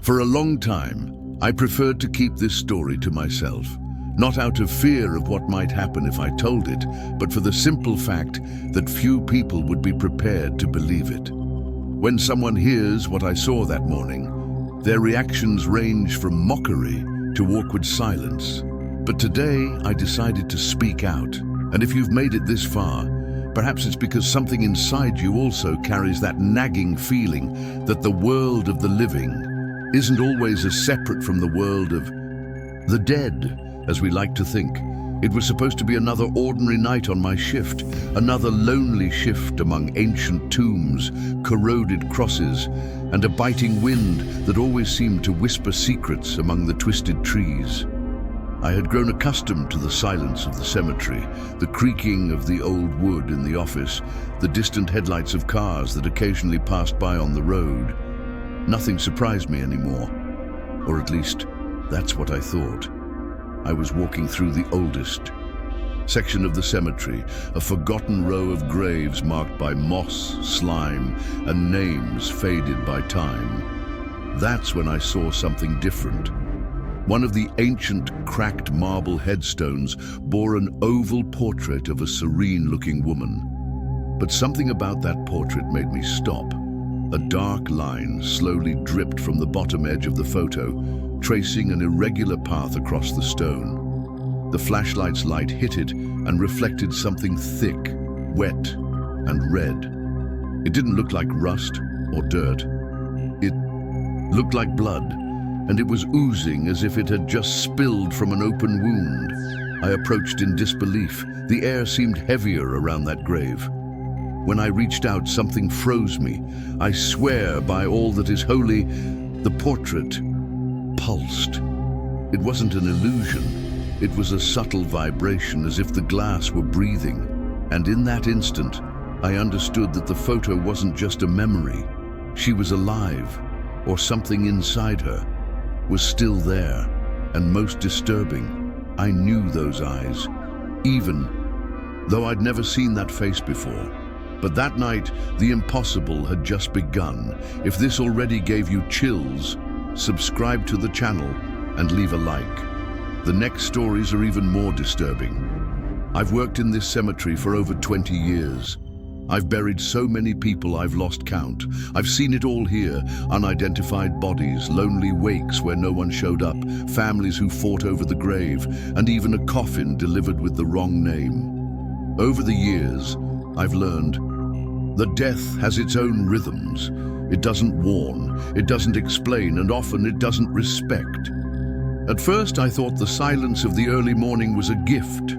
For a long time, I preferred to keep this story to myself, not out of fear of what might happen if I told it, but for the simple fact that few people would be prepared to believe it. When someone hears what I saw that morning, their reactions range from mockery to awkward silence. But today, I decided to speak out. And if you've made it this far, perhaps it's because something inside you also carries that nagging feeling that the world of the living isn't always as separate from the world of the dead, as we like to think. It was supposed to be another ordinary night on my shift, another lonely shift among ancient tombs, corroded crosses, and a biting wind that always seemed to whisper secrets among the twisted trees. I had grown accustomed to the silence of the cemetery, the creaking of the old wood in the office, the distant headlights of cars that occasionally passed by on the road. Nothing surprised me anymore, or at least that's what I thought. I was walking through the oldest section of the cemetery, a forgotten row of graves marked by moss, slime, and names faded by time. That's when I saw something different. One of the ancient, cracked marble headstones bore an oval portrait of a serene-looking woman. But something about that portrait made me stop. A dark line slowly dripped from the bottom edge of the photo, tracing an irregular path across the stone. The flashlight's light hit it and reflected something thick, wet, and red. It didn't look like rust or dirt. It looked like blood, and it was oozing as if it had just spilled from an open wound. I approached in disbelief. The air seemed heavier around that grave. When I reached out, something froze me. I swear by all that is holy, the portrait pulsed. It wasn't an illusion. It was a subtle vibration, as if the glass were breathing. And in that instant, I understood that the photo wasn't just a memory. She was alive, or something inside her was still there. And most disturbing, I knew those eyes, even though I'd never seen that face before. But that night, the impossible had just begun. If this already gave you chills, subscribe to the channel and leave a like. The next stories are even more disturbing. I've worked in this cemetery for over 20 years. I've buried so many people I've lost count. I've seen it all here: unidentified bodies, lonely wakes where no one showed up, families who fought over the grave, and even a coffin delivered with the wrong name. Over the years, I've learned that death has its own rhythms. It doesn't warn, it doesn't explain, and often it doesn't respect. At first, I thought the silence of the early morning was a gift.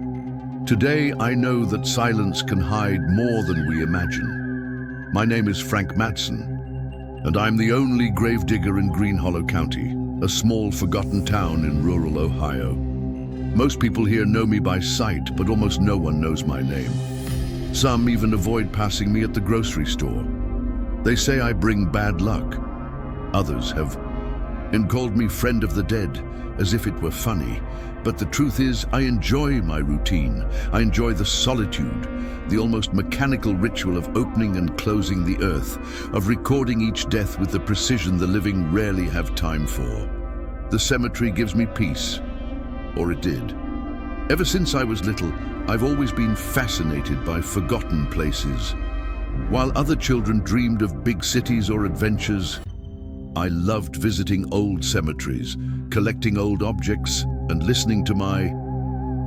Today, I know that silence can hide more than we imagine. My name is Frank Matson, and I'm the only gravedigger in Green Hollow County, a small forgotten town in rural Ohio. Most people here know me by sight, but almost no one knows my name. Some even avoid passing me at the grocery store. They say I bring bad luck. Others have called me friend of the dead, as if it were funny. But the truth is, I enjoy my routine. I enjoy the solitude, the almost mechanical ritual of opening and closing the earth, of recording each death with the precision the living rarely have time for. The cemetery gives me peace, or it did. Ever since I was little, I've always been fascinated by forgotten places. While other children dreamed of big cities or adventures, I loved visiting old cemeteries, collecting old objects, and listening to my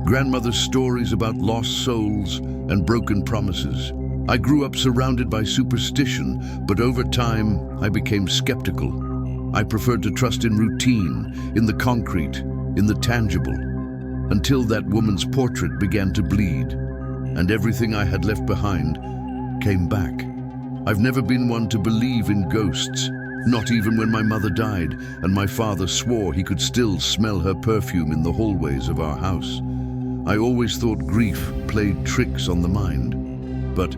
grandmother's stories about lost souls and broken promises. I grew up surrounded by superstition, but over time, I became skeptical. I preferred to trust in routine, in the concrete, in the tangible, until that woman's portrait began to bleed, and everything I had left behind came back. I've never been one to believe in ghosts, not even when my mother died and my father swore he could still smell her perfume in the hallways of our house. I always thought grief played tricks on the mind. But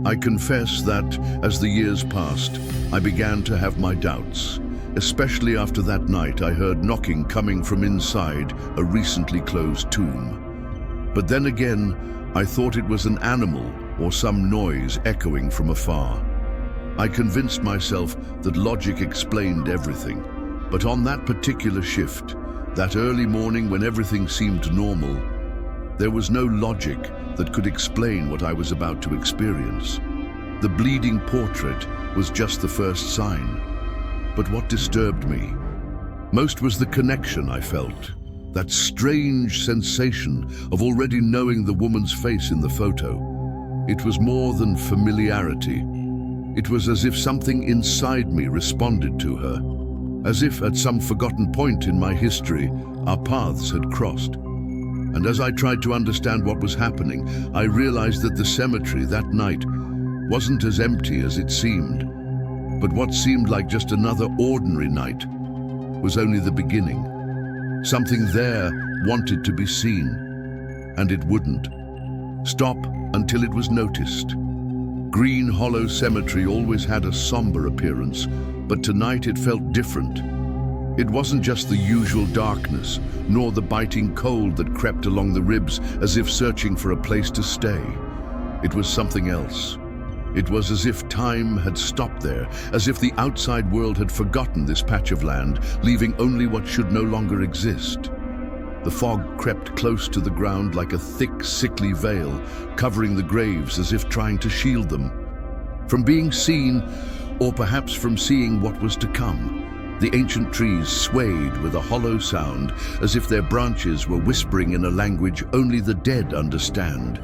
I confess that as the years passed, I began to have my doubts, especially after that night I heard knocking coming from inside a recently closed tomb. But then again, I thought it was an animal or some noise echoing from afar. I convinced myself that logic explained everything. But on that particular shift, that early morning when everything seemed normal, there was no logic that could explain what I was about to experience. The bleeding portrait was just the first sign. But what disturbed me most was the connection I felt, that strange sensation of already knowing the woman's face in the photo. It was more than familiarity. It was as if something inside me responded to her, as if at some forgotten point in my history, our paths had crossed. And as I tried to understand what was happening, I realized that the cemetery that night wasn't as empty as it seemed. But what seemed like just another ordinary night was only the beginning. Something there wanted to be seen, and it wouldn't stop until it was noticed. Green Hollow Cemetery always had a somber appearance, but tonight it felt different. It wasn't just the usual darkness, nor the biting cold that crept along the ribs as if searching for a place to stay. It was something else. It was as if time had stopped there, as if the outside world had forgotten this patch of land, leaving only what should no longer exist. The fog crept close to the ground like a thick, sickly veil, covering the graves as if trying to shield them from being seen, or perhaps from seeing what was to come. The ancient trees swayed with a hollow sound, as if their branches were whispering in a language only the dead understand.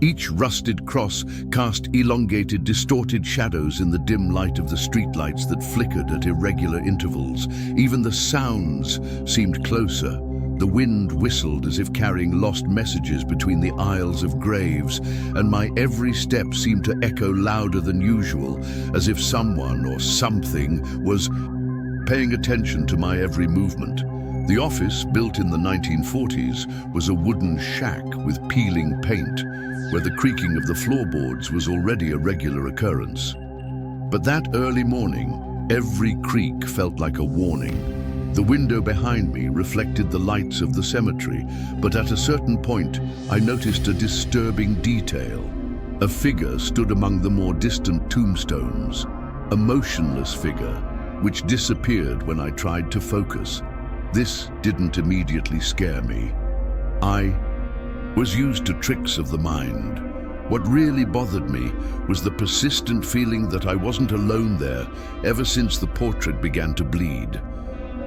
Each rusted cross cast elongated, distorted shadows in the dim light of the streetlights that flickered at irregular intervals. Even the sounds seemed closer. The wind whistled as if carrying lost messages between the aisles of graves, and my every step seemed to echo louder than usual, as if someone or something was paying attention to my every movement. The office, built in the 1940s, was a wooden shack with peeling paint, where the creaking of the floorboards was already a regular occurrence. But that early morning, every creak felt like a warning. The window behind me reflected the lights of the cemetery, but at a certain point, I noticed a disturbing detail. A figure stood among the more distant tombstones, a motionless figure, which disappeared when I tried to focus. This didn't immediately scare me. I was used to tricks of the mind. What really bothered me was the persistent feeling that I wasn't alone there ever since the portrait began to bleed.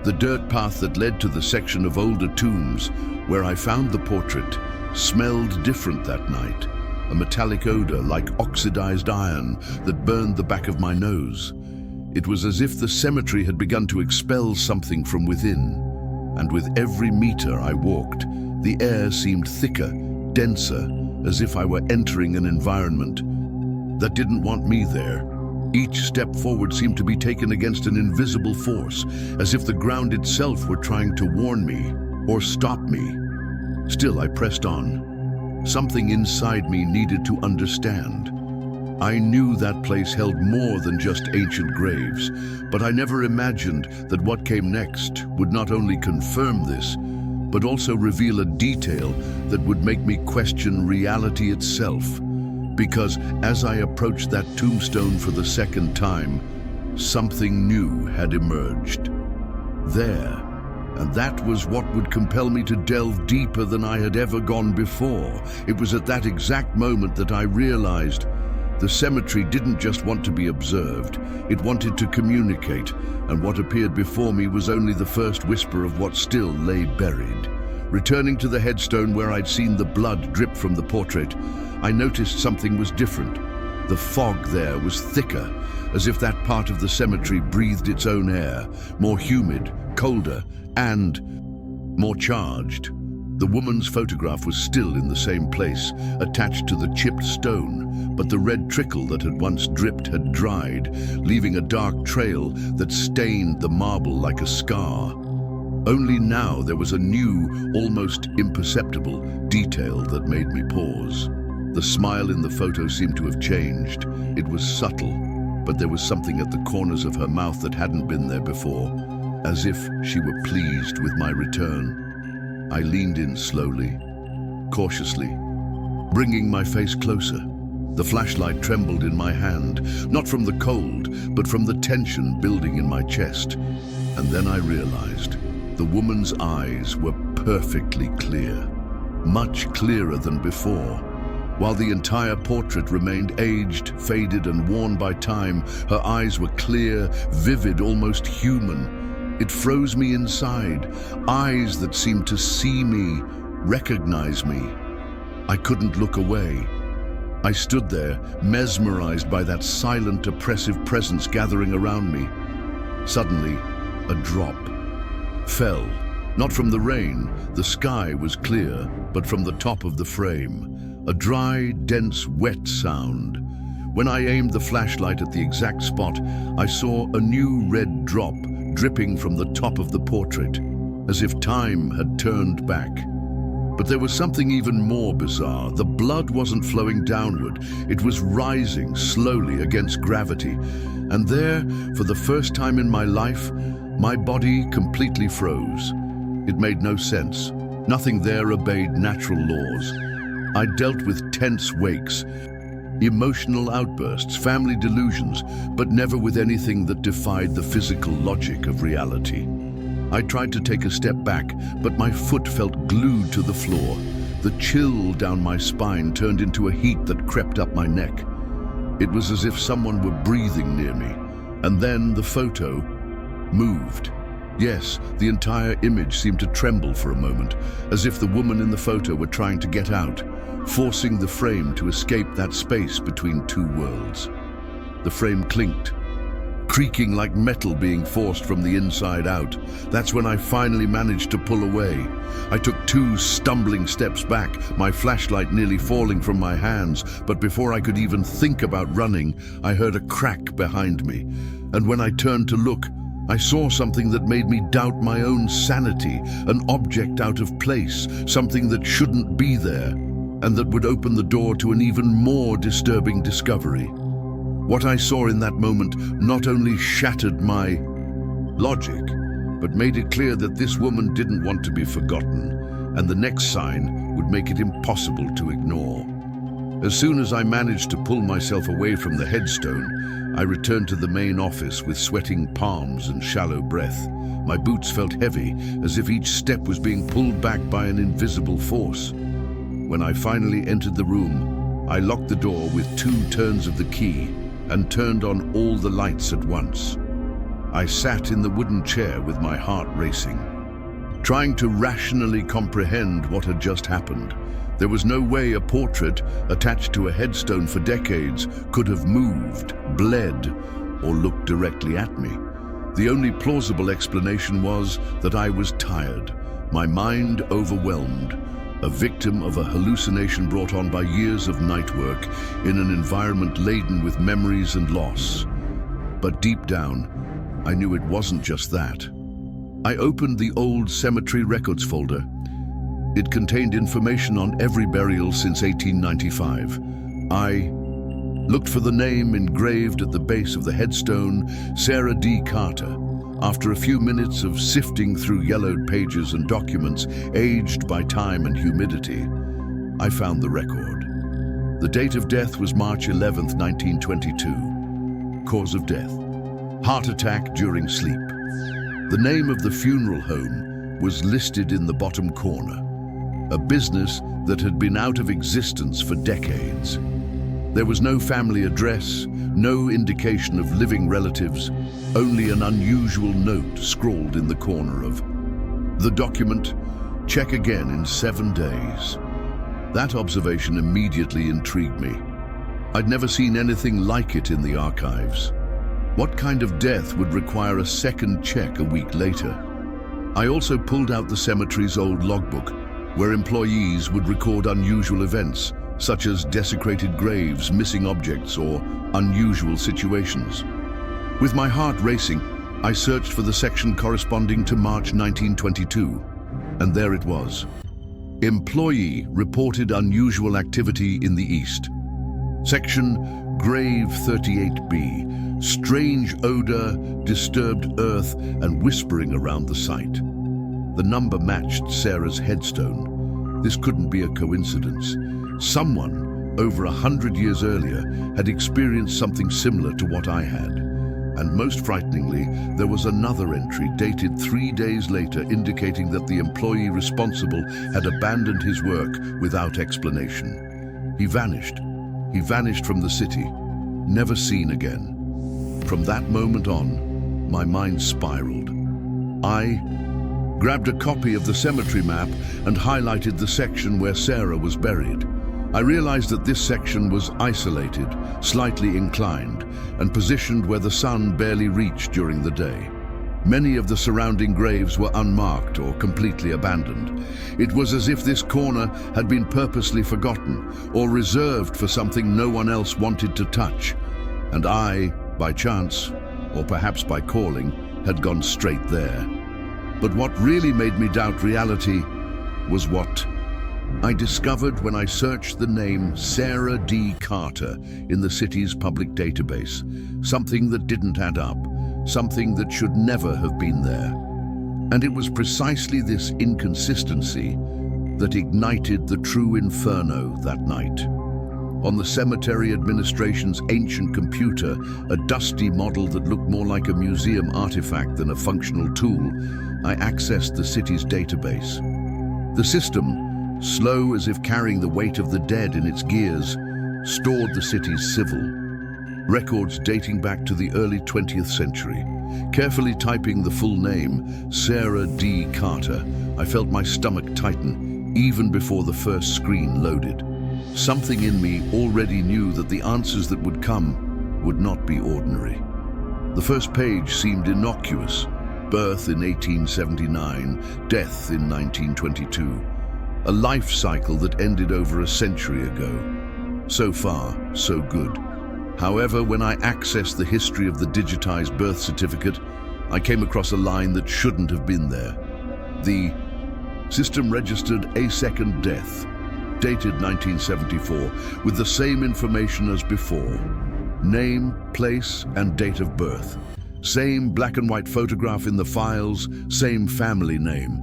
The dirt path that led to the section of older tombs where I found the portrait smelled different that night, a metallic odor like oxidized iron that burned the back of my nose. It was as if the cemetery had begun to expel something from within, and with every meter I walked, the air seemed thicker, denser, as if I were entering an environment that didn't want me there. Each step forward seemed to be taken against an invisible force, as if the ground itself were trying to warn me or stop me. Still, I pressed on. Something inside me needed to understand. I knew that place held more than just ancient graves, but I never imagined that what came next would not only confirm this, but also reveal a detail that would make me question reality itself. Because as I approached that tombstone for the second time, something new had emerged. There, and that was what would compel me to delve deeper than I had ever gone before. It was at that exact moment that I realized the cemetery didn't just want to be observed, it wanted to communicate, and what appeared before me was only the first whisper of what still lay buried. Returning to the headstone where I'd seen the blood drip from the portrait, I noticed something was different. The fog there was thicker, as if that part of the cemetery breathed its own air, more humid, colder, and more charged. The woman's photograph was still in the same place, attached to the chipped stone, but the red trickle that had once dripped had dried, leaving a dark trail that stained the marble like a scar. Only now there was a new, almost imperceptible detail that made me pause. The smile in the photo seemed to have changed. It was subtle, but there was something at the corners of her mouth that hadn't been there before, as if she were pleased with my return. I leaned in slowly, cautiously, bringing my face closer. The flashlight trembled in my hand, not from the cold, but from the tension building in my chest. And then I realized the woman's eyes were perfectly clear, much clearer than before. While the entire portrait remained aged, faded, and worn by time, her eyes were clear, vivid, almost human. It froze me inside, eyes that seemed to see me, recognize me. I couldn't look away. I stood there, mesmerized by that silent, oppressive presence gathering around me. Suddenly, a drop fell, not from the rain, the sky was clear, but from the top of the frame. A dry, dense, wet sound. When I aimed the flashlight at the exact spot, I saw a new red drop dripping from the top of the portrait, as if time had turned back. But there was something even more bizarre. The blood wasn't flowing downward, it was rising slowly against gravity. And there, for the first time in my life, my body completely froze. It made no sense. Nothing there obeyed natural laws. I dealt with tense wakes, emotional outbursts, family delusions, but never with anything that defied the physical logic of reality. I tried to take a step back, but my foot felt glued to the floor. The chill down my spine turned into a heat that crept up my neck. It was as if someone were breathing near me. And then the photo moved. Yes, the entire image seemed to tremble for a moment, as if the woman in the photo were trying to get out, forcing the frame to escape that space between two worlds. The frame clinked, creaking like metal being forced from the inside out. That's when I finally managed to pull away. I took 2 stumbling steps back, my flashlight nearly falling from my hands, but before I could even think about running, I heard a crack behind me. And when I turned to look, I saw something that made me doubt my own sanity, an object out of place, something that shouldn't be there, and that would open the door to an even more disturbing discovery. What I saw in that moment not only shattered my logic, but made it clear that this woman didn't want to be forgotten, and the next sign would make it impossible to ignore. As soon as I managed to pull myself away from the headstone, I returned to the main office with sweating palms and shallow breath. My boots felt heavy, as if each step was being pulled back by an invisible force. When I finally entered the room, I locked the door with 2 turns of the key and turned on all the lights at once. I sat in the wooden chair with my heart racing, trying to rationally comprehend what had just happened. There was no way a portrait attached to a headstone for decades could have moved, bled, or looked directly at me. The only plausible explanation was that I was tired, my mind overwhelmed, a victim of a hallucination brought on by years of night work in an environment laden with memories and loss. But deep down, I knew it wasn't just that. I opened the old cemetery records folder. It contained information on every burial since 1895. I looked for the name engraved at the base of the headstone, Sarah D. Carter. After a few minutes of sifting through yellowed pages and documents aged by time and humidity, I found the record. The date of death was March 11th, 1922. Cause of death: heart attack during sleep. The name of the funeral home was listed in the bottom corner, a business that had been out of existence for decades. There was no family address, no indication of living relatives, only an unusual note scrawled in the corner of the document: check again in 7 days. That observation immediately intrigued me. I'd never seen anything like it in the archives. What kind of death would require a second check a week later? I also pulled out the cemetery's old logbook, where employees would record unusual events, such as desecrated graves, missing objects, or unusual situations. With my heart racing, I searched for the section corresponding to March 1922, and there it was. Employee reported unusual activity in the east. Section Grave 38B, strange odor, disturbed earth, and whispering around the site. The number matched Sarah's headstone. This couldn't be a coincidence. Someone, over 100 years earlier, had experienced something similar to what I had. And most frighteningly, there was another entry dated 3 days later indicating that the employee responsible had abandoned his work without explanation. He vanished. He vanished from the city, never seen again. From that moment on, my mind spiraled. I grabbed a copy of the cemetery map and highlighted the section where Sarah was buried. I realized that this section was isolated, slightly inclined, and positioned where the sun barely reached during the day. Many of the surrounding graves were unmarked or completely abandoned. It was as if this corner had been purposely forgotten or reserved for something no one else wanted to touch. And I, by chance, or perhaps by calling, had gone straight there. But what really made me doubt reality was what I discovered when I searched the name Sarah D. Carter in the city's public database. Something that didn't add up, something that should never have been there. And it was precisely this inconsistency that ignited the true inferno that night. On the cemetery administration's ancient computer, a dusty model that looked more like a museum artifact than a functional tool, I accessed the city's database. The system, slow as if carrying the weight of the dead in its gears, stored the city's civil records dating back to the early 20th century. Carefully typing the full name, Sarah D. Carter, I felt my stomach tighten even before the first screen loaded. Something in me already knew that the answers that would come would not be ordinary. The first page seemed innocuous. Birth in 1879, death in 1922. A life cycle that ended over a century ago. So far, so good. However, when I accessed the history of the digitized birth certificate, I came across a line that shouldn't have been there. The system registered a second death, dated 1974, with the same information as before. Name, place, and date of birth. Same black and white photograph in the files, same family name.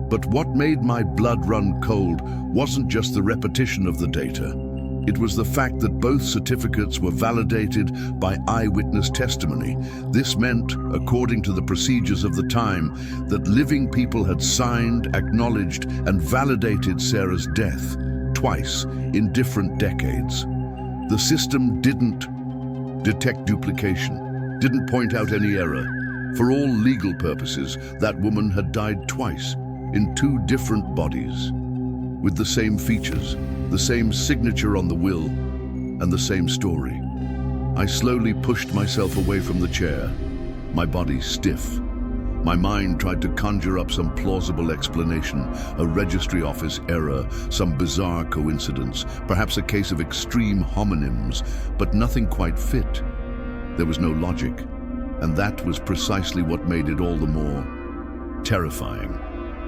But what made my blood run cold wasn't just the repetition of the data. It was the fact that both certificates were validated by eyewitness testimony. This meant, according to the procedures of the time, that living people had signed, acknowledged, and validated Sarah's death twice in different decades. The system didn't detect duplication, didn't point out any error. For all legal purposes, that woman had died twice, in two different bodies, with the same features, the same signature on the will, and the same story. I slowly pushed myself away from the chair, my body stiff. My mind tried to conjure up some plausible explanation, a registry office error, some bizarre coincidence, perhaps a case of extreme homonyms, but nothing quite fit. There was no logic, and that was precisely what made it all the more terrifying.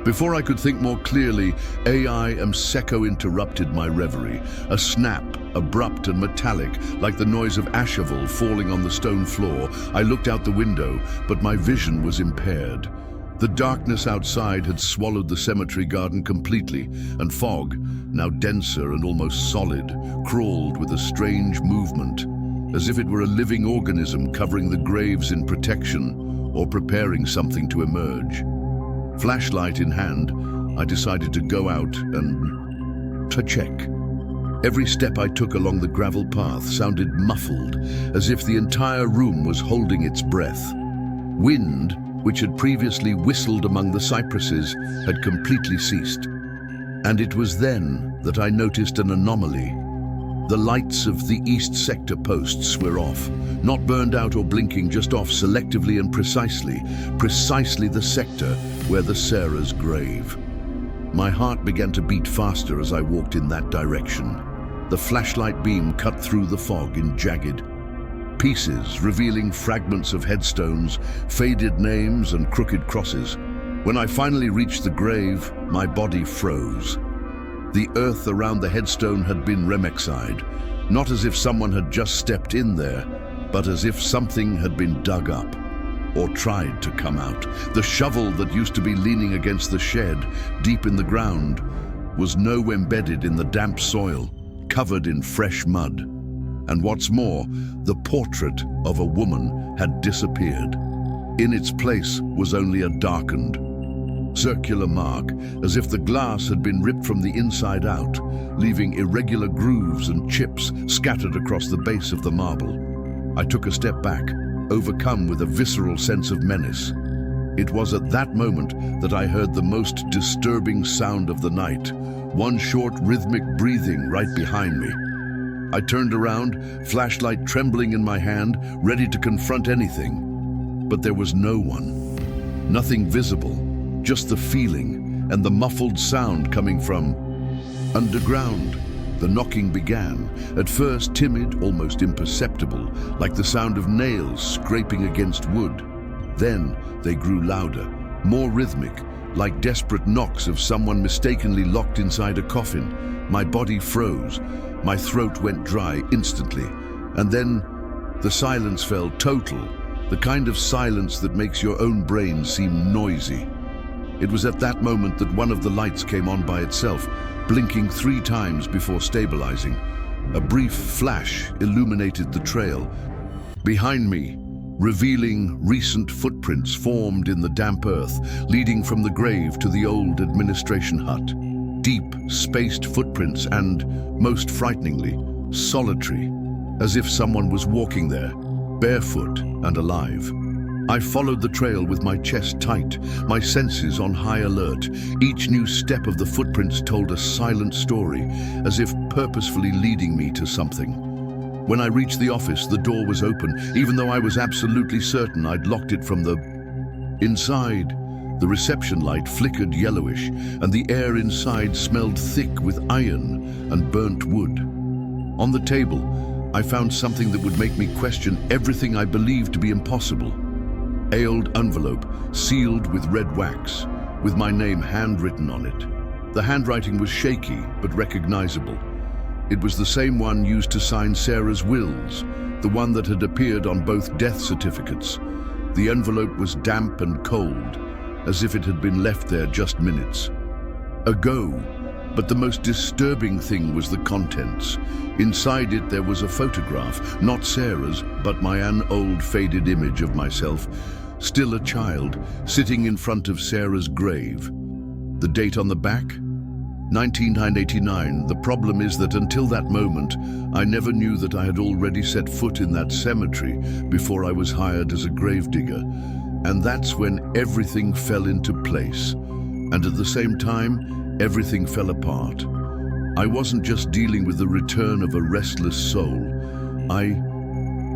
Before I could think more clearly, AI Mseko interrupted my reverie. A snap, abrupt and metallic, like the noise of ashavel falling on the stone floor. I looked out the window, but my vision was impaired. The darkness outside had swallowed the cemetery garden completely, and fog, now denser and almost solid, crawled with a strange movement, as if it were a living organism covering the graves in protection or preparing something to emerge. Flashlight in hand, I decided to go out and to check. Every step I took along the gravel path sounded muffled, as if the entire room was holding its breath. Wind, which had previously whistled among the cypresses, had completely ceased. And it was then that I noticed an anomaly. The lights of the East Sector posts were off, not burned out or blinking, just off selectively and precisely the sector where the Sarah's grave. My heart began to beat faster as I walked in that direction. The flashlight beam cut through the fog in jagged pieces, revealing fragments of headstones, faded names, and crooked crosses. When I finally reached the grave, my body froze. The earth around the headstone had been Remexied, not as if someone had just stepped in there, but as if something had been dug up, or tried to come out. The shovel that used to be leaning against the shed, deep in the ground, was now embedded in the damp soil, covered in fresh mud. And what's more, the portrait of a woman had disappeared. In its place was only a darkened, circular mark, as if the glass had been ripped from the inside out, leaving irregular grooves and chips scattered across the base of the marble. I took a step back, overcome with a visceral sense of menace. It was at that moment that I heard the most disturbing sound of the night, one short rhythmic breathing right behind me. I turned around, flashlight trembling in my hand, ready to confront anything. But there was no one. Nothing visible, just the feeling and the muffled sound coming from underground. The knocking began, at first timid, almost imperceptible, like the sound of nails scraping against wood. Then they grew louder, more rhythmic, like desperate knocks of someone mistakenly locked inside a coffin. My body froze. My throat went dry instantly, and then the silence fell total, the kind of silence that makes your own brain seem noisy. It was at that moment that one of the lights came on by itself, blinking 3 times before stabilizing. A brief flash illuminated the trail. Behind me, revealing recent footprints formed in the damp earth, leading from the grave to the old administration hut. Deep, spaced footprints and, most frighteningly, solitary, as if someone was walking there, barefoot and alive. I followed the trail with my chest tight, my senses on high alert. Each new step of the footprints told a silent story, as if purposefully leading me to something. When I reached the office, the door was open, even though I was absolutely certain I'd locked it from the inside. The reception light flickered yellowish, and the air inside smelled thick with iron and burnt wood. On the table, I found something that would make me question everything I believed to be impossible. An old envelope, sealed with red wax, with my name handwritten on it. The handwriting was shaky, but recognizable. It was the same one used to sign Sarah's wills, the one that had appeared on both death certificates. The envelope was damp and cold, as if it had been left there just minutes ago. But the most disturbing thing was the contents. Inside it there was a photograph, not Sarah's, but my old faded image of myself, still a child, sitting in front of Sarah's grave. The date on the back? 1989. The problem is that until that moment, I never knew that I had already set foot in that cemetery before I was hired as a gravedigger. And that's when everything fell into place. And at the same time, everything fell apart. I wasn't just dealing with the return of a restless soul. I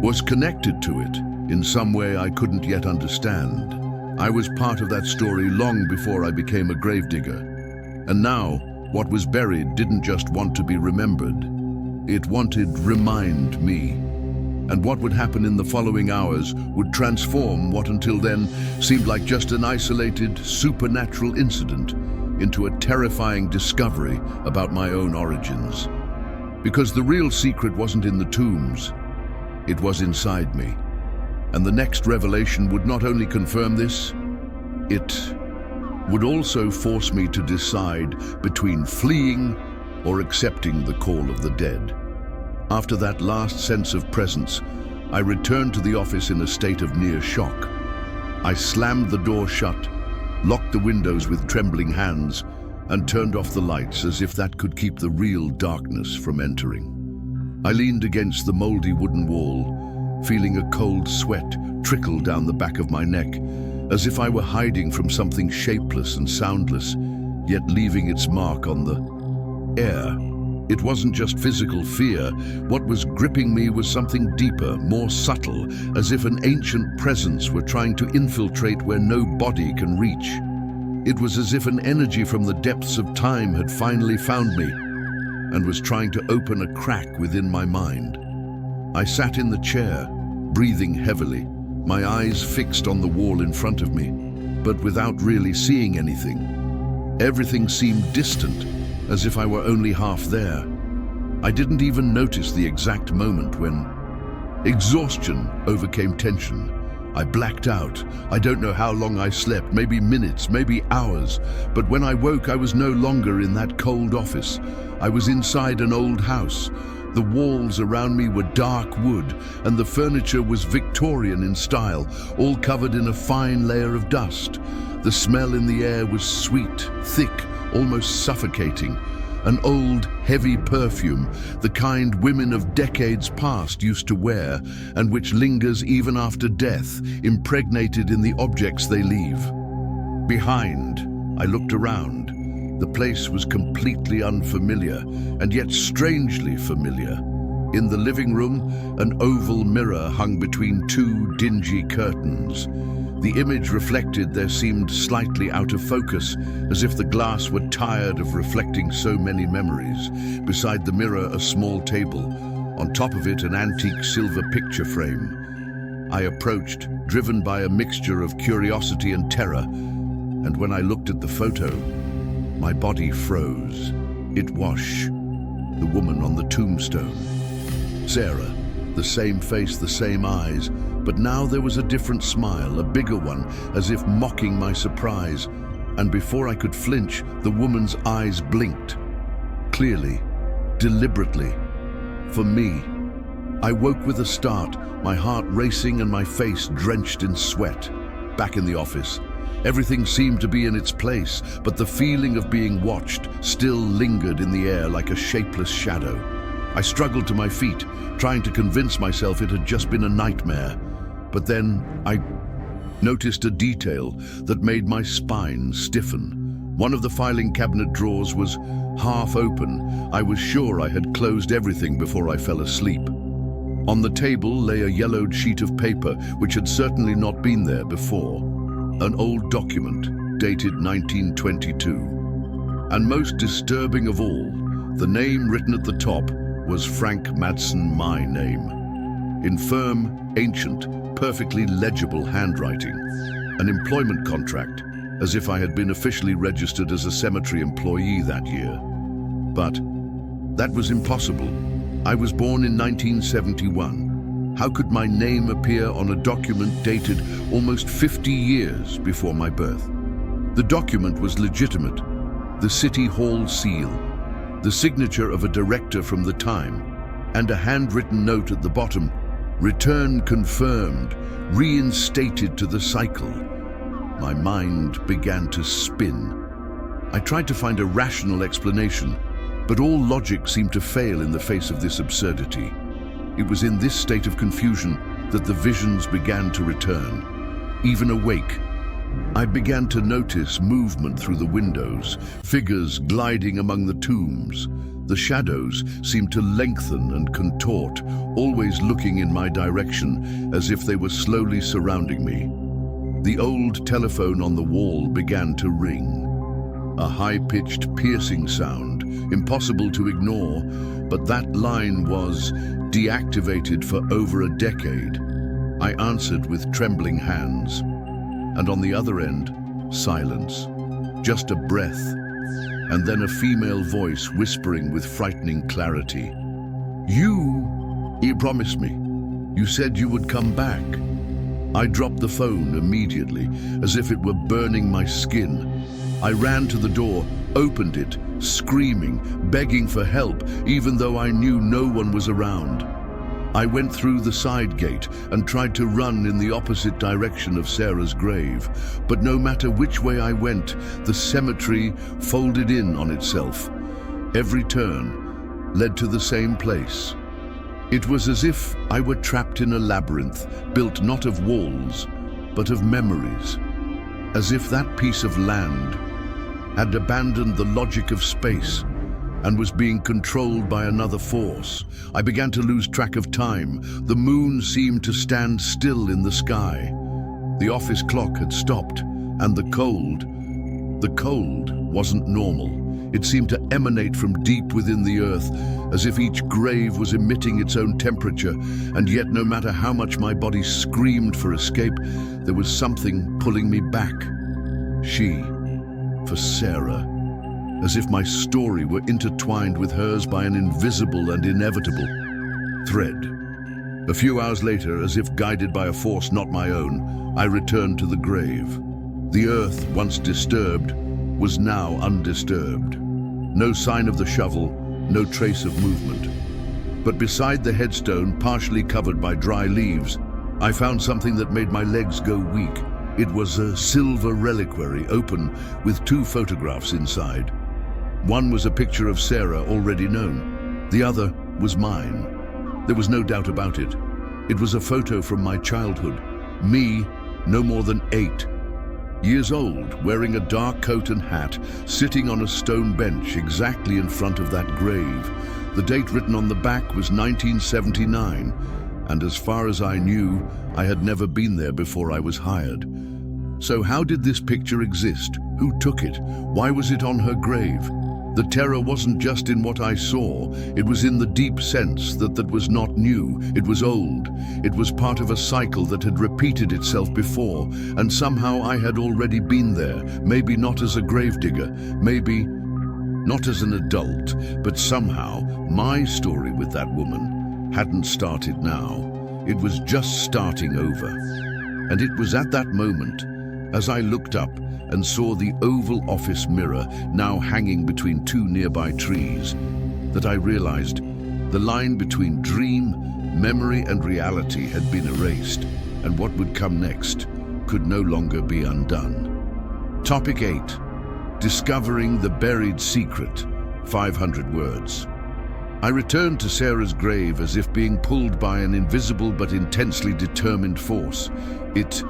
was connected to it in some way I couldn't yet understand. I was part of that story long before I became a gravedigger. And now, what was buried didn't just want to be remembered. It wanted remind me. And what would happen in the following hours would transform what until then seemed like just an isolated, supernatural incident into a terrifying discovery about my own origins. Because the real secret wasn't in the tombs, it was inside me. And the next revelation would not only confirm this, it would also force me to decide between fleeing or accepting the call of the dead. After that last sense of presence, I returned to the office in a state of near shock. I slammed the door shut, locked the windows with trembling hands, and turned off the lights as if that could keep the real darkness from entering. I leaned against the moldy wooden wall, feeling a cold sweat trickle down the back of my neck, as if I were hiding from something shapeless and soundless, yet leaving its mark on the air. It wasn't just physical fear. What was gripping me was something deeper, more subtle, as if an ancient presence were trying to infiltrate where no body can reach. It was as if an energy from the depths of time had finally found me and was trying to open a crack within my mind. I sat in the chair, breathing heavily, my eyes fixed on the wall in front of me, but without really seeing anything. Everything seemed distant, as if I were only half there. I didn't even notice the exact moment when exhaustion overcame tension. I blacked out. I don't know how long I slept, maybe minutes, maybe hours. But when I woke, I was no longer in that cold office. I was inside an old house, The walls around me were dark wood, and the furniture was Victorian in style, all covered in a fine layer of dust. The smell in the air was sweet, thick, almost suffocating. An old, heavy perfume, the kind women of decades past used to wear, and which lingers even after death, impregnated in the objects they leave. Behind, I looked around. The place was completely unfamiliar, and yet strangely familiar. In the living room, an oval mirror hung between two dingy curtains. The image reflected there seemed slightly out of focus, as if the glass were tired of reflecting so many memories. Beside the mirror, a small table. On top of it, an antique silver picture frame. I approached, driven by a mixture of curiosity and terror, and when I looked at the photo, my body froze. It was the woman on the tombstone. Sarah, the same face, the same eyes, but now there was a different smile, a bigger one, as if mocking my surprise. And before I could flinch, the woman's eyes blinked. Clearly, deliberately. For me. I woke with a start, my heart racing and my face drenched in sweat. Back in the office, everything seemed to be in its place, but the feeling of being watched still lingered in the air like a shapeless shadow. I struggled to my feet, trying to convince myself it had just been a nightmare. But then I noticed a detail that made my spine stiffen. One of the filing cabinet drawers was half open. I was sure I had closed everything before I fell asleep. On the table lay a yellowed sheet of paper, which had certainly not been there before. An old document, dated 1922. And most disturbing of all, the name written at the top was Frank Madsen, my name. In firm, ancient, perfectly legible handwriting. An employment contract, as if I had been officially registered as a cemetery employee that year. But that was impossible. I was born in 1971. How could my name appear on a document dated almost 50 years before my birth? The document was legitimate. The City Hall seal, the signature of a director from the time, and a handwritten note at the bottom, return confirmed, reinstated to the cycle. My mind began to spin. I tried to find a rational explanation, but all logic seemed to fail in the face of this absurdity. It was in this state of confusion that the visions began to return. Even awake, I began to notice movement through the windows, figures gliding among the tombs. The shadows seemed to lengthen and contort, always looking in my direction, as if they were slowly surrounding me. The old telephone on the wall began to ring. A high-pitched, piercing sound, impossible to ignore, but that line was deactivated for over a decade. I answered with trembling hands, and on the other end, silence, just a breath, and then a female voice whispering with frightening clarity. You promised me. You said you would come back." I dropped the phone immediately, as if it were burning my skin. I ran to the door, opened it, screaming, begging for help, even though I knew no one was around. I went through the side gate and tried to run in the opposite direction of Sarah's grave, but no matter which way I went, the cemetery folded in on itself. Every turn led to the same place. It was as if I were trapped in a labyrinth, built not of walls, but of memories. As if that piece of land had abandoned the logic of space and was being controlled by another force. I began to lose track of time. The moon seemed to stand still in the sky. The office clock had stopped, and the cold wasn't normal. It seemed to emanate from deep within the earth, as if each grave was emitting its own temperature, and yet no matter how much my body screamed for escape, there was something pulling me back. For Sarah, as if my story were intertwined with hers by an invisible and inevitable thread. A few hours later, as if guided by a force not my own, I returned to the grave. The earth, once disturbed, was now undisturbed. No sign of the shovel, no trace of movement. But beside the headstone, partially covered by dry leaves, I found something that made my legs go weak. It was a silver reliquary, open, with 2 photographs inside. One was a picture of Sarah, already known. The other was mine. There was no doubt about it. It was a photo from my childhood. Me, no more than 8 years old, wearing a dark coat and hat, sitting on a stone bench exactly in front of that grave. The date written on the back was 1979, and as far as I knew, I had never been there before I was hired. So how did this picture exist? Who took it? Why was it on her grave? The terror wasn't just in what I saw, it was in the deep sense that was not new, it was old. It was part of a cycle that had repeated itself before, and somehow I had already been there, maybe not as a gravedigger, maybe not as an adult, but somehow my story with that woman hadn't started now. It was just starting over. And it was at that moment, as I looked up and saw the oval office mirror now hanging between 2 nearby trees, that I realized the line between dream, memory, and reality had been erased, and what would come next could no longer be undone. Topic 8. Discovering the Buried Secret, 500 words. I returned to Sarah's grave as if being pulled by an invisible but intensely determined force. It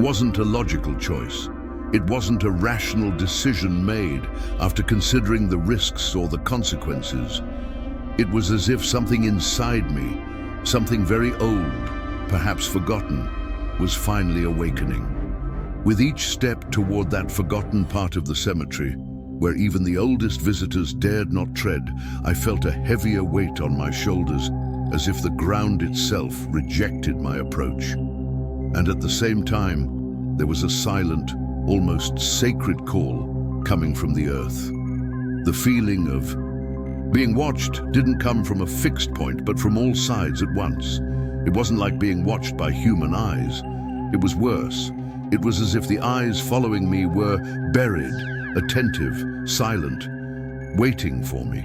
wasn't a logical choice. It wasn't a rational decision made after considering the risks or the consequences. It was as if something inside me, something very old, perhaps forgotten, was finally awakening. With each step toward that forgotten part of the cemetery, where even the oldest visitors dared not tread, I felt a heavier weight on my shoulders, as if the ground itself rejected my approach. And at the same time, there was a silent, almost sacred call coming from the earth. The feeling of being watched didn't come from a fixed point, but from all sides at once. It wasn't like being watched by human eyes. It was worse. It was as if the eyes following me were buried, attentive, silent, waiting for me.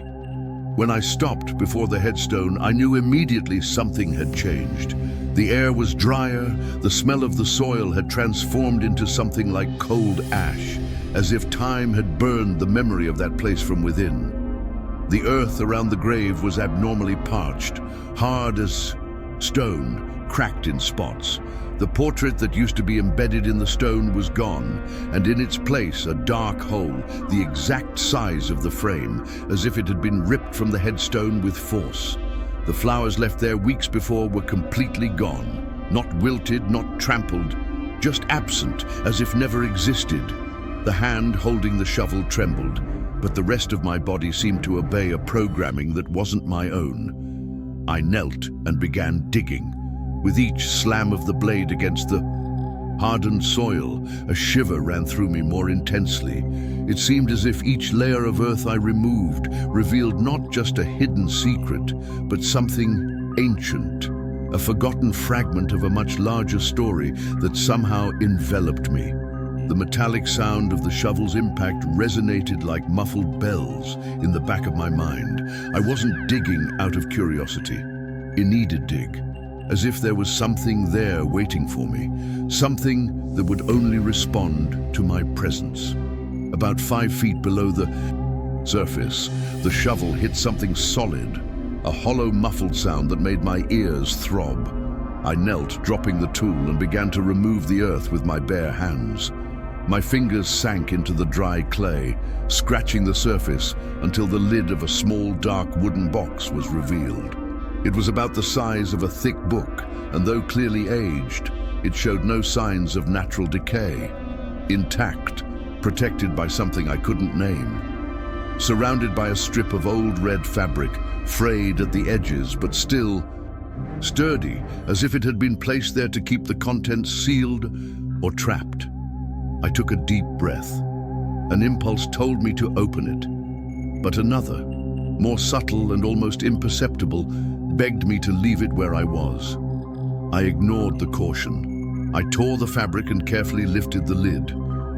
When I stopped before the headstone, I knew immediately something had changed. The air was drier, the smell of the soil had transformed into something like cold ash, as if time had burned the memory of that place from within. The earth around the grave was abnormally parched, hard as stone, cracked in spots. The portrait that used to be embedded in the stone was gone, and in its place a dark hole, the exact size of the frame, as if it had been ripped from the headstone with force. The flowers left there weeks before were completely gone, not wilted, not trampled, just absent, as if never existed. The hand holding the shovel trembled, but the rest of my body seemed to obey a programming that wasn't my own. I knelt and began digging. With each slam of the blade against the hardened soil, a shiver ran through me more intensely. It seemed as if each layer of earth I removed revealed not just a hidden secret, but something ancient, a forgotten fragment of a much larger story that somehow enveloped me. The metallic sound of the shovel's impact resonated like muffled bells in the back of my mind. I wasn't digging out of curiosity. It needed dig. As if there was something there waiting for me, something that would only respond to my presence. About 5 feet below the surface, the shovel hit something solid, a hollow, muffled sound that made my ears throb. I knelt, dropping the tool, and began to remove the earth with my bare hands. My fingers sank into the dry clay, scratching the surface until the lid of a small, dark wooden box was revealed. It was about the size of a thick book, and though clearly aged, it showed no signs of natural decay. Intact, protected by something I couldn't name. Surrounded by a strip of old red fabric, frayed at the edges, but still sturdy, as if it had been placed there to keep the contents sealed or trapped. I took a deep breath. An impulse told me to open it, but another, more subtle and almost imperceptible, begged me to leave it where I was. I ignored the caution. I tore the fabric and carefully lifted the lid.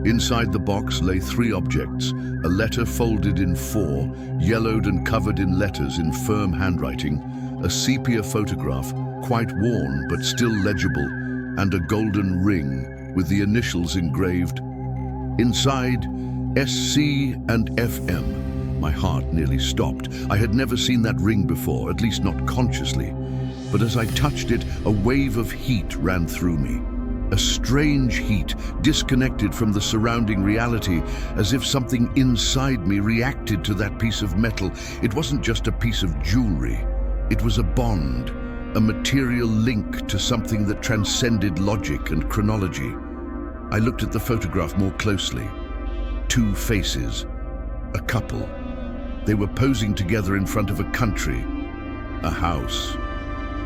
Inside the box lay 3 objects, a letter folded in 4, yellowed and covered in letters in firm handwriting, a sepia photograph, quite worn but still legible, and a golden ring with the initials engraved. Inside, SC and FM. My heart nearly stopped. I had never seen that ring before, at least not consciously. But as I touched it, a wave of heat ran through me. A strange heat, disconnected from the surrounding reality, as if something inside me reacted to that piece of metal. It wasn't just a piece of jewelry. It was a bond, a material link to something that transcended logic and chronology. I looked at the photograph more closely. Two faces, a couple. They were posing together in front of a country, a house.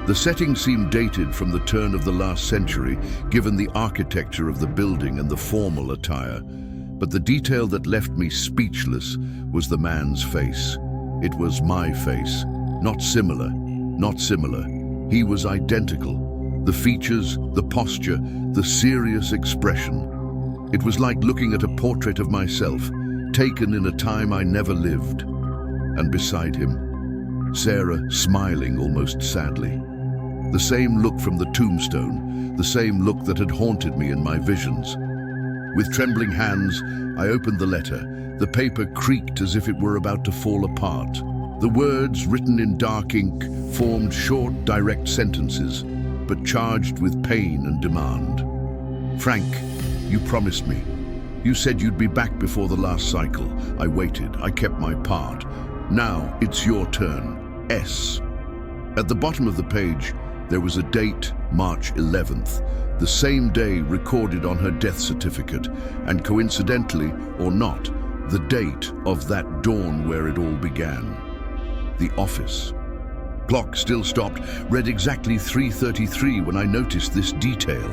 The setting seemed dated from the turn of the last century, given the architecture of the building and the formal attire. But the detail that left me speechless was the man's face. It was my face. Not similar, not similar. He was identical. The features, the posture, the serious expression. It was like looking at a portrait of myself, taken in a time I never lived. And beside him, Sarah, smiling almost sadly. The same look from the Tombstone, the same look that had haunted me in my visions. With trembling hands, I opened the letter. The paper creaked as if it were about to fall apart. The words, written in dark ink, formed short, direct sentences, but charged with pain and demand. Frank, you promised me. You said you'd be back before the last cycle. I waited. I kept my part. Now it's your turn. S. At the bottom of the page, there was a date, March 11th, the same day recorded on her death certificate, and coincidentally, or not, the date of that dawn where it all began. The office. Clock still stopped, read exactly 3:33 when I noticed this detail.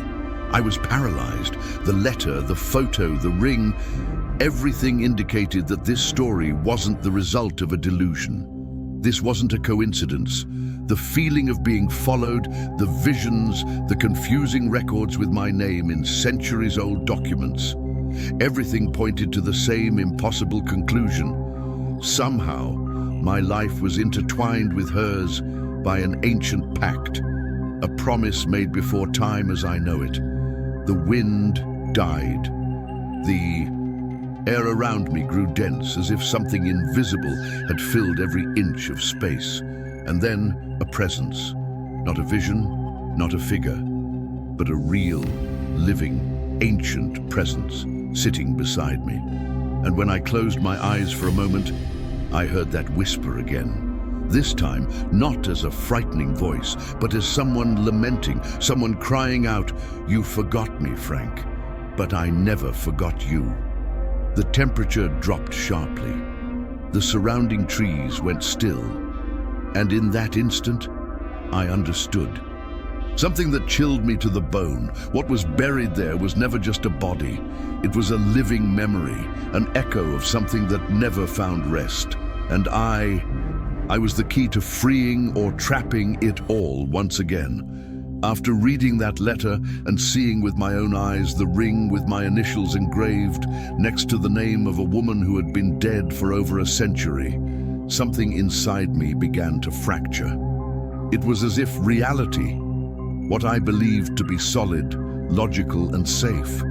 I was paralyzed. The letter, the photo, the ring, everything indicated that this story wasn't the result of a delusion. This wasn't a coincidence. The feeling of being followed, the visions, the confusing records with my name in centuries-old documents. Everything pointed to the same impossible conclusion. Somehow, my life was intertwined with hers by an ancient pact, a promise made before time as I know it. The wind died. The air around me grew dense, as if something invisible had filled every inch of space. And then a presence, not a vision, not a figure, but a real, living, ancient presence sitting beside me. And when I closed my eyes for a moment, I heard that whisper again. This time, not as a frightening voice, but as someone lamenting, someone crying out, "You forgot me, Frank, but I never forgot you." The temperature dropped sharply. The surrounding trees went still. And in that instant, I understood. Something that chilled me to the bone. What was buried there was never just a body. It was a living memory, an echo of something that never found rest. And I was the key to freeing or trapping it all once again. After reading that letter and seeing with my own eyes the ring with my initials engraved next to the name of a woman who had been dead for over a century, something inside me began to fracture. It was as if reality, what I believed to be solid, logical, and safe,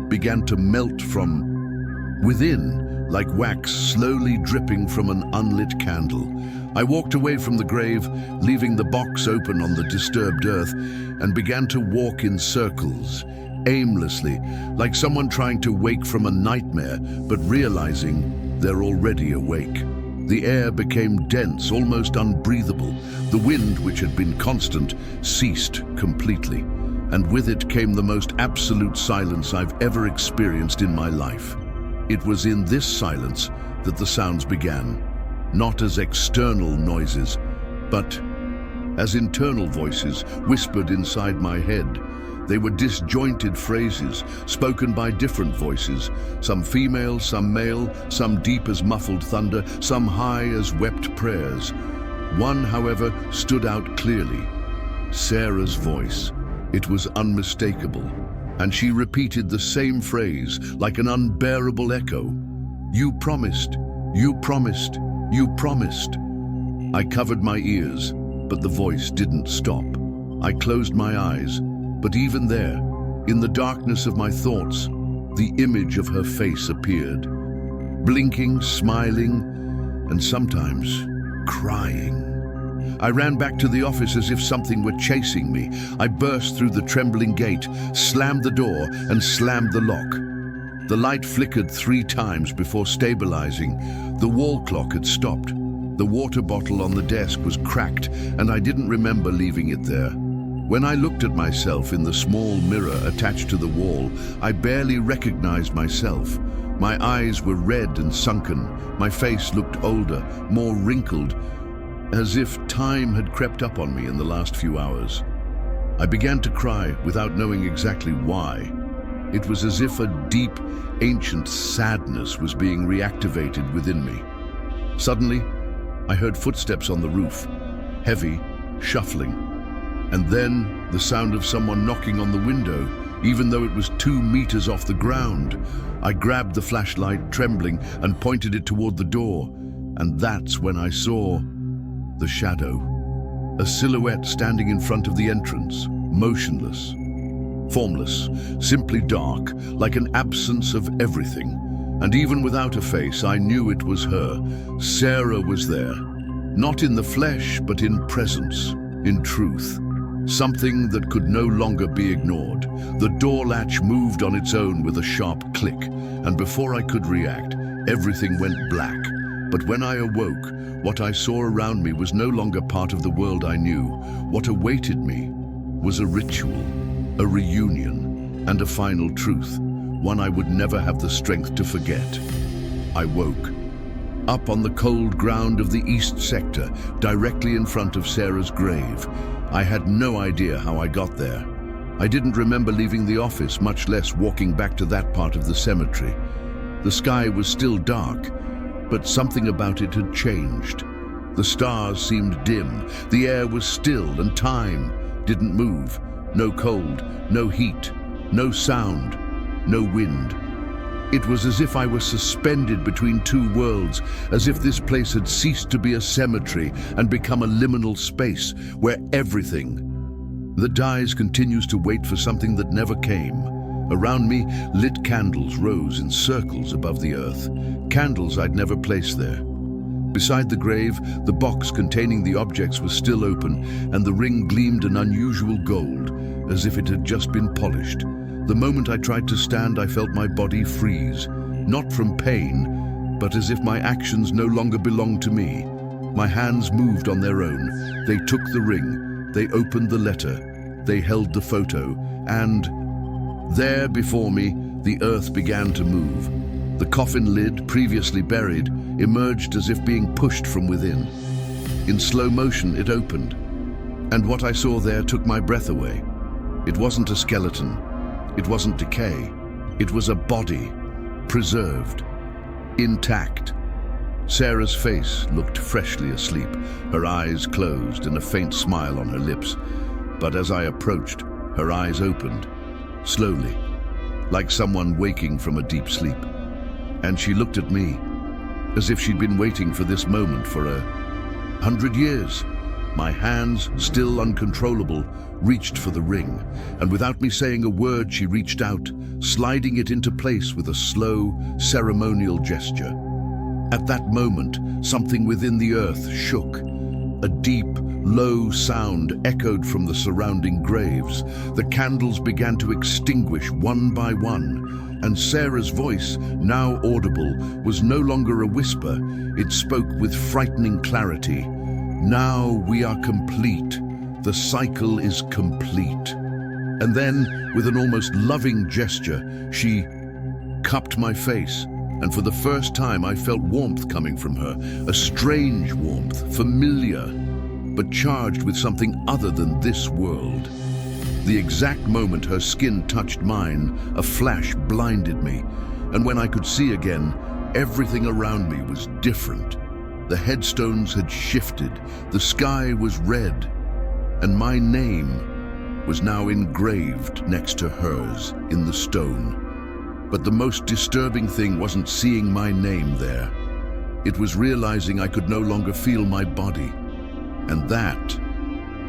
began to melt from within, like wax slowly dripping from an unlit candle. I walked away from the grave, leaving the box open on the disturbed earth, and began to walk in circles, aimlessly, like someone trying to wake from a nightmare, but realizing they're already awake. The air became dense, almost unbreathable. The wind, which had been constant, ceased completely, and with it came the most absolute silence I've ever experienced in my life. It was in this silence that the sounds began, not as external noises, but as internal voices whispered inside my head. They were disjointed phrases, spoken by different voices, some female, some male, some deep as muffled thunder, some high as wept prayers. One, however, stood out clearly. Sarah's voice. It was unmistakable, and she repeated the same phrase like an unbearable echo. "You promised, you promised, you promised." I covered my ears, but the voice didn't stop. I closed my eyes, but even there, in the darkness of my thoughts, the image of her face appeared, blinking, smiling, and sometimes crying. I ran back to the office as if something were chasing me. I burst through the trembling gate, slammed the door, and slammed the lock. The light flickered 3 times before stabilizing. The wall clock had stopped. The water bottle on the desk was cracked, and I didn't remember leaving it there. When I looked at myself in the small mirror attached to the wall, I barely recognized myself. My eyes were red and sunken. My face looked older, more wrinkled, as if time had crept up on me in the last few hours. I began to cry without knowing exactly why. It was as if a deep, ancient sadness was being reactivated within me. Suddenly, I heard footsteps on the roof, heavy, shuffling, and then the sound of someone knocking on the window, even though it was 2 meters off the ground. I grabbed the flashlight, trembling, and pointed it toward the door, and that's when I saw the shadow. A silhouette standing in front of the entrance, motionless, formless, simply dark, like an absence of everything. And even without a face, I knew it was her. Sarah was there, not in the flesh, but in presence, in truth. Something that could no longer be ignored. The door latch moved on its own with a sharp click, and before I could react, everything went black. But when I awoke, what I saw around me was no longer part of the world I knew. What awaited me was a ritual, a reunion, and a final truth, one I would never have the strength to forget. I woke up on the cold ground of the East Sector, directly in front of Sarah's grave. I had no idea how I got there. I didn't remember leaving the office, much less walking back to that part of the cemetery. The sky was still dark, but something about it had changed. The stars seemed dim, the air was still, and time didn't move. No cold, no heat, no sound, no wind. It was as if I was suspended between 2 worlds, as if this place had ceased to be a cemetery and become a liminal space where everything that dies continues to wait for something that never came. Around me, lit candles rose in circles above the earth, candles I'd never placed there. Beside the grave, the box containing the objects was still open, and the ring gleamed an unusual gold, as if it had just been polished. The moment I tried to stand, I felt my body freeze, not from pain, but as if my actions no longer belonged to me. My hands moved on their own. They took the ring, they opened the letter, they held the photo, and there before me, the earth began to move. The coffin lid, previously buried, emerged as if being pushed from within. In slow motion, it opened, and what I saw there took my breath away. It wasn't a skeleton. It wasn't decay. It was a body, preserved, intact. Sarah's face looked freshly asleep, her eyes closed and a faint smile on her lips. But as I approached, her eyes opened, slowly, like someone waking from a deep sleep. And she looked at me, as if she'd been waiting for this moment for 100 years. My hands, still uncontrollable, reached for the ring, and without me saying a word, she reached out, sliding it into place with a slow, ceremonial gesture. At that moment, something within the earth shook. A deep, low sound echoed from the surrounding graves. The candles began to extinguish one by one, and Sarah's voice, now audible, was no longer a whisper. It spoke with frightening clarity. "Now we are complete. The cycle is complete." And then, with an almost loving gesture, she cupped my face, and for the first time I felt warmth coming from her, a strange warmth, familiar, but charged with something other than this world. The exact moment her skin touched mine, a flash blinded me, and when I could see again, everything around me was different. The headstones had shifted, the sky was red, and my name was now engraved next to hers in the stone. But the most disturbing thing wasn't seeing my name there. It was realizing I could no longer feel my body. And that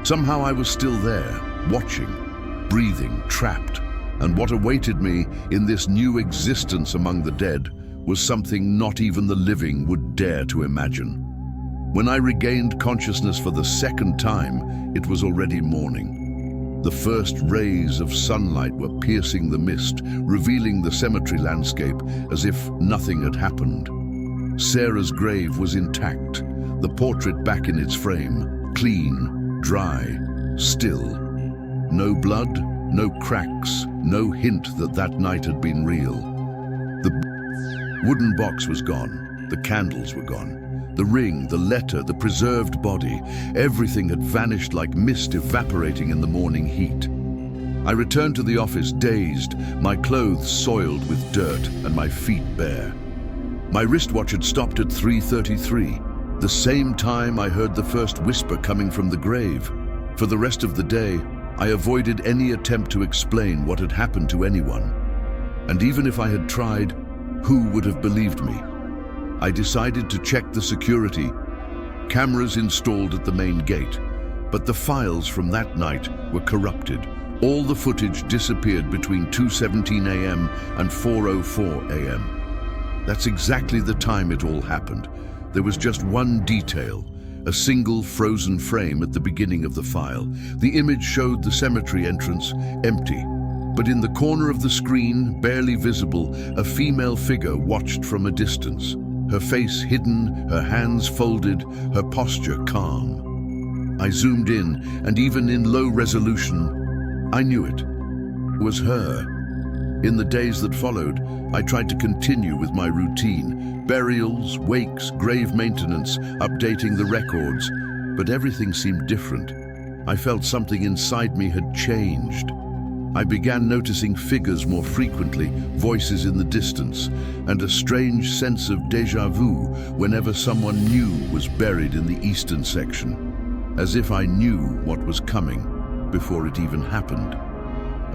Somehow I was still there, watching, breathing, trapped, and what awaited me in this new existence among the dead was something not even the living would dare to imagine. When I regained consciousness for the second time, it was already morning. The first rays of sunlight were piercing the mist, revealing the cemetery landscape as if nothing had happened. Sarah's grave was intact, the portrait back in its frame, clean, dry, still. No blood, no cracks, no hint that that night had been real. The wooden box was gone, the candles were gone. The ring, the letter, the preserved body, everything had vanished like mist evaporating in the morning heat. I returned to the office dazed, my clothes soiled with dirt and my feet bare. My wristwatch had stopped at 3:33, the same time I heard the first whisper coming from the grave. For the rest of the day, I avoided any attempt to explain what had happened to anyone. And even if I had tried, who would have believed me? I decided to check the security. Cameras installed at the main gate, but the files from that night were corrupted. All the footage disappeared between 2:17 a.m. and 4:04 a.m. That's exactly the time it all happened. There was just one detail, a single frozen frame at the beginning of the file. The image showed the cemetery entrance empty, but in the corner of the screen, barely visible, a female figure watched from a distance. Her face hidden, her hands folded, her posture calm. I zoomed in, and even in low resolution, I knew it. It was her. In the days that followed, I tried to continue with my routine. Burials, wakes, grave maintenance, updating the records. But everything seemed different. I felt something inside me had changed. I began noticing figures more frequently, voices in the distance, and a strange sense of déjà vu whenever someone new was buried in the eastern section, as if I knew what was coming before it even happened.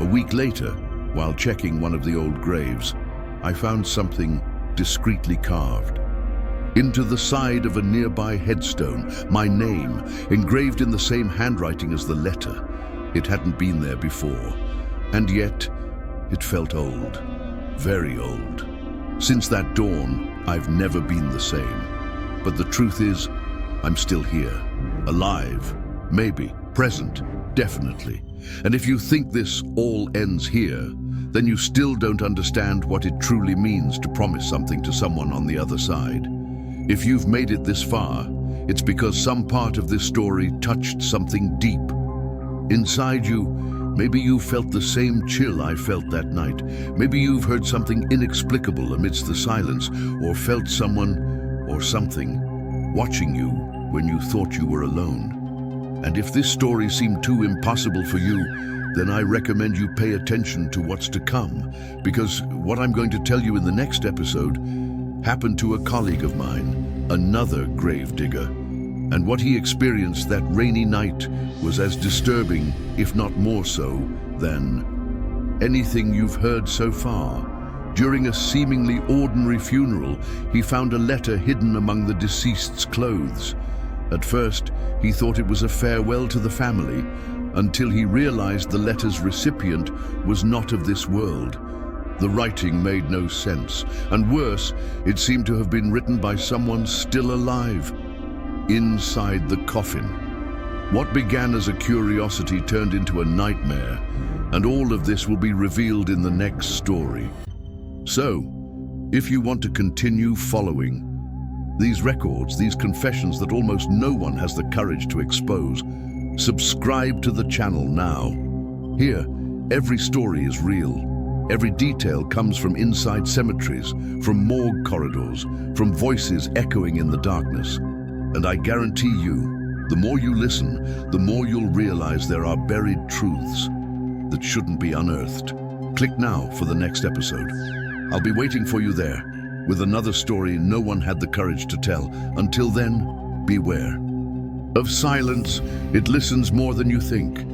A week later, while checking one of the old graves, I found something discreetly carved. Into the side of a nearby headstone, my name, engraved in the same handwriting as the letter. It hadn't been there before. And yet, it felt old, very old. Since that dawn, I've never been the same. But the truth is, I'm still here, alive, maybe, present, definitely. And if you think this all ends here, then you still don't understand what it truly means to promise something to someone on the other side. If you've made it this far, it's because some part of this story touched something deep. Inside you, maybe you felt the same chill I felt that night. Maybe you've heard something inexplicable amidst the silence, or felt someone or something watching you when you thought you were alone. And if this story seemed too impossible for you, then I recommend you pay attention to what's to come, because what I'm going to tell you in the next episode happened to a colleague of mine, another gravedigger. And what he experienced that rainy night was as disturbing, if not more so, than anything you've heard so far. During a seemingly ordinary funeral, he found a letter hidden among the deceased's clothes. At first, he thought it was a farewell to the family, until he realized the letter's recipient was not of this world. The writing made no sense, and worse, it seemed to have been written by someone still alive. Inside the coffin. What began as a curiosity turned into a nightmare, and all of this will be revealed in the next story. So, if you want to continue following these records, these confessions that almost no one has the courage to expose, subscribe to the channel now. Here, every story is real. Every detail comes from inside cemeteries, from morgue corridors, from voices echoing in the darkness. And I guarantee you, the more you listen, the more you'll realize there are buried truths that shouldn't be unearthed. Click now for the next episode. I'll be waiting for you there, with another story no one had the courage to tell. Until then, beware. Of silence, it listens more than you think.